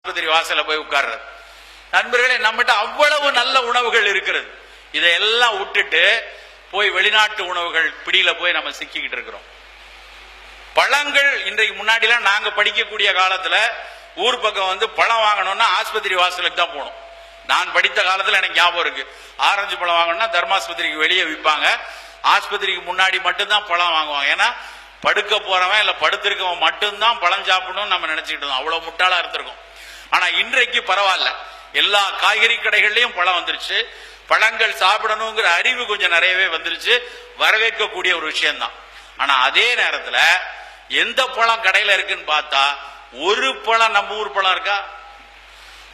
ஆஸ்பத்திரி வாசல்ல போய் உட்கார்றது. நண்பர்களே, நம்மகிட்ட அவ்வளவு நல்ல உணவுகள் இருக்கிறது. இதையெல்லாம் விட்டுட்டு போய் வெளிநாட்டு உணவுகள் பிடியில போய் நம்ம சிக்கிக்கிட்டு இருக்கிறோம். பழங்கள் இன்றைக்கு முன்னாடிலாம் நாங்க படிக்கக்கூடிய காலத்துல ஊர் பக்கம் வந்து பழம் வாங்கணும்னா ஆஸ்பத்திரி வாசலுக்கு தான் போகணும். நான் படித்த காலத்துல எனக்கு ஞாபகம் இருக்கு. ஆரஞ்சு பழம் வாங்கணும்னா தர்மாஸ்பத்திரிக்கு வெளியே விற்பாங்க. ஆஸ்பத்திரிக்கு முன்னாடி மட்டும்தான் பழம் வாங்குவாங்க. ஏன்னா படுக்க போறவன் இல்ல படுத்திருக்கவன் மட்டும்தான் பழம் சாப்பிடணும்னு நம்ம நினைச்சுக்கிட்டு இருந்தோம். அவ்வளவு முட்டாளா இருந்திருக்கும். ஆனா இன்றைக்கு பரவாயில்ல, எல்லா காய்கறி கடைகள்லயும் பழம் வந்துருச்சு. பழங்கள் சாப்பிடணுங்கிற அறிவு கொஞ்சம் நிறையவே வந்துருச்சு. வரவேற்கக்கூடிய ஒரு விஷயம்தான். ஆனா அதே நேரத்துல எந்த பழம் கடையில இருக்குன்னு பார்த்தா ஒரு பழம் நம்ம ஊர் பழம் இருக்கா?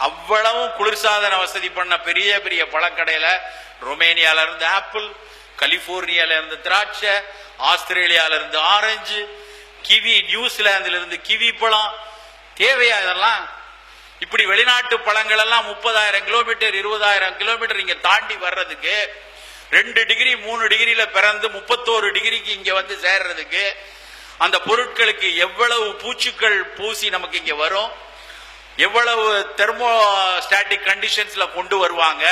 அவ்வளவும் குளிர்சாதன வசதி பண்ண பெரிய பெரிய பழக்கடையில ரொமேனியால இருந்து ஆப்பிள், கலிபோர்னியால இருந்து திராட்சை, ஆஸ்திரேலியால இருந்து ஆரஞ்சு, கிவி, நியூசிலாந்துல இருந்து கிவி பழம். தேவையா இதெல்லாம்? இப்படி வெளிநாட்டு பழங்கள் எல்லாம் 30,000 கிலோமீட்டர் 20,000 கிலோமீட்டர் இங்க தாண்டி வர்றதுக்கு 2 டிகிரி 3 டிகிரியில பிறந்து 31 டிகிரிக்கு இங்க வந்து சேர்றதுக்கு அந்த பொருட்களுக்கு எவ்வளவு பூச்சிகள் பூசி நமக்கு இங்க வரும், எவ்வளவு தெர்மோஸ்டாட்டிக் கண்டிஷன்ஸ்ல கொண்டு வருவாங்க.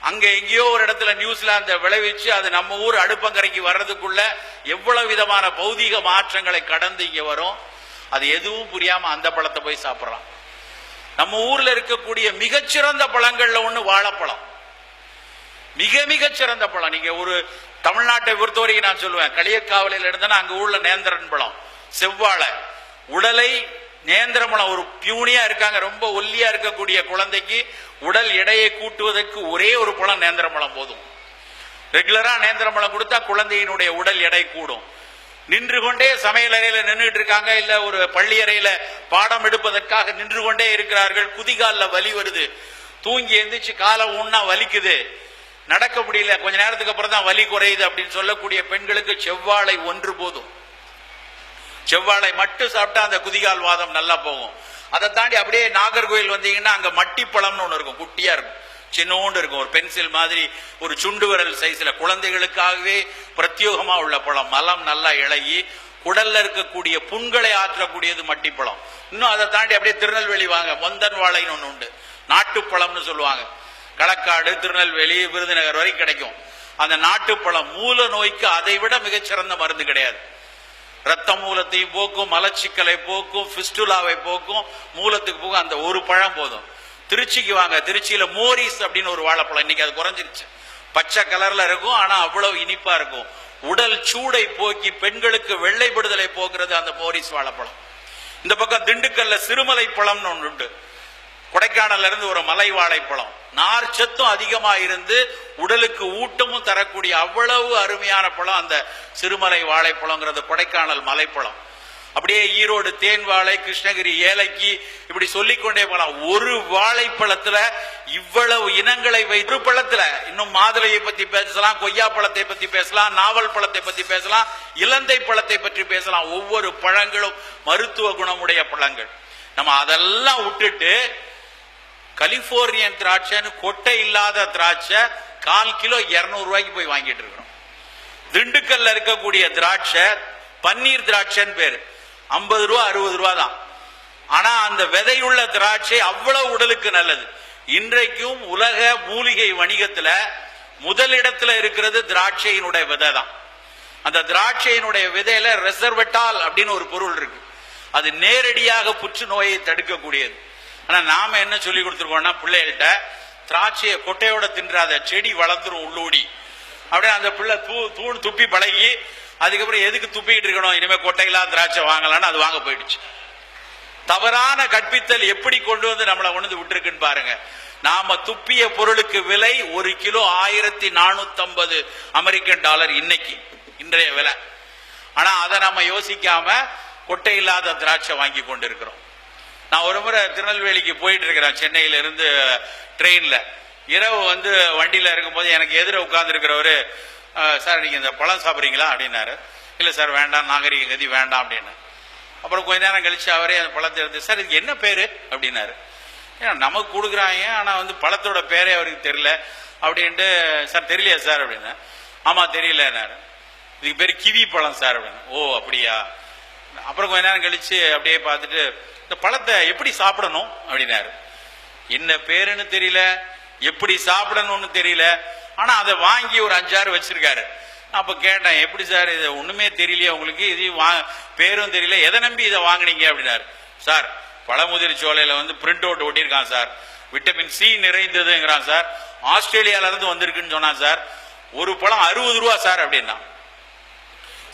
அங்க எங்கேயோ ஒரு இடத்துல நியூசிலாந்து விளைவிச்சு அது நம்ம ஊர் அடுப்பங்கரைக்கு வர்றதுக்குள்ள எவ்வளவு விதமான பௌதீக மாற்றங்களை கடந்து இங்க வரும். அது எதுவும் புரியாம அந்த பழத்தை போய் சாப்பிடலாம். நம்ம ஊர்ல இருக்கக்கூடிய மிகச்சிறந்த பழங்கள்ல ஒண்ணு வாழைப்பழம். மிக மிக சிறந்த பழம். நீங்க ஒரு தமிழ்நாட்டை பொறுத்தவரைக்கும் நான் சொல்லுவேன், களியக்காவலையில் இருந்தனா அங்க ஊர்ல நேந்திரன் பழம், செவ்வாழை, உடலை நேந்திரமலம் ஒரு பியூனியா இருக்காங்க, ரொம்ப ஒல்லியா இருக்கக்கூடிய குழந்தைக்கு உடல் எடையை கூட்டுவதற்கு ஒரே ஒரு பழம் நேந்திரமலம் போதும். ரெகுலரா நேந்திரமலம் கொடுத்தா குழந்தையினுடைய உடல் எடை கூடும். நின்று கொண்டே சமையல் அறையில நின்றுட்டு இருக்காங்க, இல்ல ஒரு பள்ளி அறையில பாடம் எடுப்பதற்காக நின்று கொண்டே இருக்கிறார்கள். குதிகால வலி வருது, தூங்கி எந்திரிச்சு காலை ஊன்னா வலிக்குது, நடக்க முடியல, கொஞ்ச நேரத்துக்கு அப்புறம் தான் வலி குறையுது அப்படின்னு சொல்லக்கூடிய பெண்களுக்கு செவ்வாழை ஒன்று போதும். செவ்வாழை மட்டும் சாப்பிட்டா அந்த குதிகால் வாதம் நல்லா போகும். அதை தாண்டி அப்படியே நாகர்கோயில் வந்தீங்கன்னா அங்க மட்டி பழம்னு ஒண்ணு இருக்கும், குட்டியா இருக்கும், சின்னோண்டு இருக்கும், ஒரு பென்சில் மாதிரி, ஒரு சுண்டு விரல் சைஸ்ல, குழந்தைகளுக்காகவே பிரத்யோகமா உள்ள பழம். மலம் நல்லா இழகி குடல்ல இருக்கக்கூடிய புண்களை ஆற்றக்கூடியது மட்டி பழம். இன்னும் அதை தாண்டி அப்படியே திருநெல்வேலி வாங்க, மொந்தன் வாழைன்னு ஒண்ணு உண்டு, நாட்டுப்பழம்னு சொல்லுவாங்க. களக்காடு, திருநெல்வேலி, விருதுநகர் வரைக்கும் கிடைக்கும். அந்த நாட்டுப்பழம் மூல நோய்க்கு அதை விட மிகச்சிறந்த மருந்து கிடையாது. ரத்த மூலத்தையும் போக்கும், மலச்சிக்கலை போக்கும், பிஸ்டுலாவை போக்கும், மூலத்துக்கு போக்கும். அந்த ஒரு பழம் போதும். திருச்சிக்கு வாங்க, திருச்சியில மோரிஸ் அப்படின்னு ஒரு வாழைப்பழம், இன்னைக்கு அது குறைஞ்சிருச்சு, பச்சை கலர்ல இருக்கும், ஆனா அவ்வளவு இனிப்பா இருக்கும். உடல் சூடை போக்கி பெண்களுக்கு வெள்ளைப்படுதலை போக்குறது அந்த மோரிஸ் வாழைப்பழம். இந்த பக்கம் திண்டுக்கல்ல சிறுமலை பழம்னு ஒன்று உண்டு, கொடைக்கானல்ல இருந்து ஒரு மலை வாழைப்பழம், நார் சத்தும் அதிகமா இருந்து உடலுக்கு ஊட்டமும் தரக்கூடிய அவ்வளவு அருமையான பழம் அந்த சிறுமலை வாழைப்பழங்கிறது கொடைக்கானல் மலைப்பழம். அப்படியே ஈரோடு தேன் வாழை, கிருஷ்ணகிரி ஏலக்கி, இப்படி சொல்லிக்கொண்டே போகலாம். ஒரு வாழைப்பழத்துல இவ்வளவு இனங்களை வைத்து, பழத்துல இன்னும் மாதுளையை பத்தி பேசலாம், கொய்யா பழத்தை பத்தி பேசலாம், நாவல் பழத்தை பத்தி பேசலாம், இலந்தை பழத்தை பற்றி பேசலாம். ஒவ்வொரு பழங்களும் மருத்துவ குணமுடைய பழங்கள். நம்ம அதெல்லாம் விட்டுட்டு கலிபோர்னியன் திராட்சைன்னு கொட்டை இல்லாத திராட்சை 1/4 கிலோ 200 ரூபாய்க்கு போய் வாங்கிட்டு இருக்கிறோம். திண்டுக்கல்ல இருக்கக்கூடிய திராட்சை பன்னீர் திராட்சைன்னு பேரு, 50 ரூபா 60 ரூபா தான். ஆனா அந்த விதையுள்ள திராட்சை அவ்வளவு உடலுக்கு நல்லது. இன்றைக்கும் உலக மூலிகை வணிகத்துல முதலிடத்துல இருக்கிறது திராட்சையினுடைய விதை தான். அந்த திராட்சையினுடைய விதையில ரெசர்வட்டால் அப்படின்னு ஒரு பொருள் இருக்கு, அது நேரடியாக புற்றுநோயை தடுக்கக்கூடியது. ஆனா நாம என்ன சொல்லி கொடுத்துருக்கோம்னா பிள்ளைகள்கிட்ட, திராட்சையை கொட்டையோட தின்றாத, செடி வளர்ந்துரும் உள்ளூடி அப்படியே. அந்த பிள்ளை தூண் துப்பி பழகி அதுக்கப்புறம் எதுக்கு துப்பிக்கிட்டு இருக்கணும், இனிமே கொட்டையில்லா திராட்சை வாங்கலான்னு அது வாங்க போயிடுச்சு. தவறான கற்பித்தல் எப்படி கொண்டு வந்து நம்மளை கொண்டு விட்டுருக்குன்னு பாருங்க. நாம துப்பிய பொருளுக்கு விலை 1 கிலோ 1450 அமெரிக்கன் டாலர் இன்னைக்கு, இன்றைய விலை. ஆனா அதை நம்ம யோசிக்காம கொட்டை இல்லாத திராட்சை வாங்கி கொண்டு இருக்கிறோம். நான் ஒரு முறை திருநெல்வேலிக்கு போயிட்டு இருக்கிறேன், சென்னையில இருந்து ட்ரெயின்ல. இரவு வந்து வண்டியில இருக்கும்போது எனக்கு எதிர உட்கார்ந்து இருக்கிறவரு, சார் நீங்க இந்த பழம் சாப்பிட்றீங்களா அப்படின்னாரு. இல்ல சார் வேண்டாம், நாகரிக கதி வேண்டாம் அப்படின்னு. அப்புறம் கொஞ்ச நேரம் கழிச்சு அவரே அந்த பழத்தை எடுத்து, சார் இதுக்கு என்ன பேரு அப்படின்னாரு. ஏன்னா நமக்கு கொடுக்குறாங்க, ஆனா வந்து பழத்தோட பேரே அவருக்கு தெரியல அப்படின்ட்டு, சார் தெரியலையா சார் அப்படின்னு. ஆமா தெரியலன்னாரு. இதுக்கு பேரு கிவி பழம் சார் அப்படின்னு. ஓ அப்படியா. அப்புறம் கொஞ்ச நேரம் கழிச்சு அப்படியே பார்த்துட்டு, இந்த பழத்தை எப்படி சாப்பிடணும் அப்படின்னாரு. என்ன பேருன்னு தெரியல, எப்படி சாப்பிடணும்னு தெரியல, ஆனா அதை வாங்கி ஒரு 5-6 வச்சிருக்காரு. அப்ப கேட்டேன், எப்படி சார் இது ஒண்ணுமே தெரியலையே உங்களுக்கு, இது பேரும் தெரியல, எதை நம்பி இதை வாங்கினீங்க அப்படின்னாரு. சார் பழமுதிர் சோலையில பிரிண்ட் அவுட் ஒட்டியிருக்கான் சார், விட்டமின் சி நிறைந்ததுங்கிறான் சார், ஆஸ்திரேலியால இருந்து வந்திருக்குன்னு சொன்னான் சார், ஒரு பழம் 60 ரூபா சார் அப்படின்னா.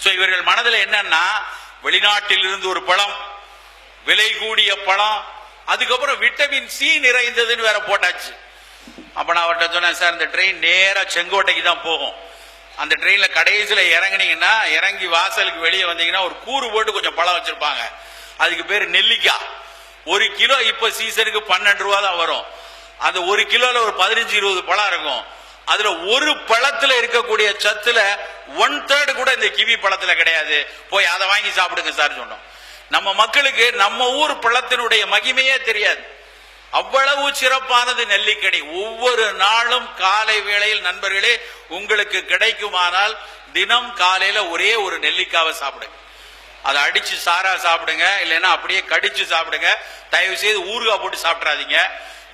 சோ இவர்கள் மனதில் என்னன்னா, வெளிநாட்டில் இருந்து ஒரு பழம், விலை கூடிய பழம், அதுக்கப்புறம் விட்டமின் சி நிறைந்ததுன்னு வேற போட்டாச்சு. அப்ப நான் அவர்கிட்ட சொன்னேன், சார் இந்த ட்ரெயின் நேரா செங்கோட்டைக்கு தான் போகும், அந்த ட்ரெயின்ல கடைசியில இறங்குனீங்கன்னா, இறங்கி வாசலுக்கு வெளியே வந்தீங்கன்னா ஒரு கூறு போட்டு கொஞ்சம் பழம் வச்சிருப்பாங்க, அதுக்கு பேரு நெல்லிக்காய். 1 கிலோ இப்ப சீசனுக்கு 12 ரூபா தான் வரும். அந்த 1 கிலோல ஒரு 15-20 பழம் இருக்கும். அதுல ஒரு பழத்துல இருக்கக்கூடிய சத்துல 1/3 கூட இந்த கிவி பழத்துல கிடையாது. போய் அதை வாங்கி சாப்பிடுங்க சார் சொன்னோம். நம்ம மக்களுக்கு நம்ம ஊர் பழத்தினுடைய மகிமையே தெரியாது. அவ்வளவு சிறப்பானது நெல்லிக்கனி. ஒவ்வொரு நாளும் காலை வேளையில் நண்பர்களே உங்களுக்கு கிடைக்குமானால் தினம் காலையில ஒரே ஒரு நெல்லிக்காவை சாப்பிடுங்க. அதை அடிச்சு சாரா சாப்பிடுங்க, இல்லைன்னா அப்படியே கடிச்சு சாப்பிடுங்க. தயவு செய்து ஊறுகாய் போட்டு சாப்பிட்றாதீங்க.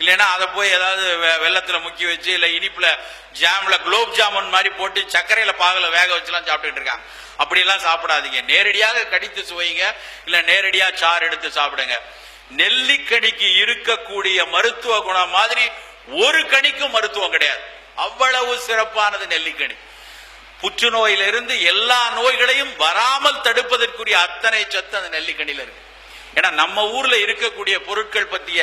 இல்லைன்னா அதை போய் ஏதாவது வெள்ளத்துல முக்கி வச்சு, இல்ல இனிப்புல ஜாம்ல குலோப் ஜாமுன் மாதிரி போட்டு சர்க்கரையில பாகல வேக வச்சுலாம் சாப்பிட்டுட்டு இருக்காங்க. அப்படியெல்லாம் சாப்பிடாதீங்க. நேரடியாக கடித்து சுவைங்க, இல்ல நேரடியா சாறு எடுத்து சாப்பிடுங்க. நெல்லிக்கனிக்கு இருக்கக்கூடிய மருத்துவ குணம் மாதிரி ஒரு கனிக்கும் மருத்துவம் கிடையாது. அவ்வளவு சிறப்பானது நெல்லிக்கனி. புற்றுநோயிலிருந்து எல்லா நோய்களையும் வராமல் தடுப்பதற்குரிய அத்தனை சத்து அந்த நெல்லிக்கனில இருக்கு. ஏன்னா நம்ம ஊர்ல இருக்கக்கூடிய பொருட்கள் பத்திய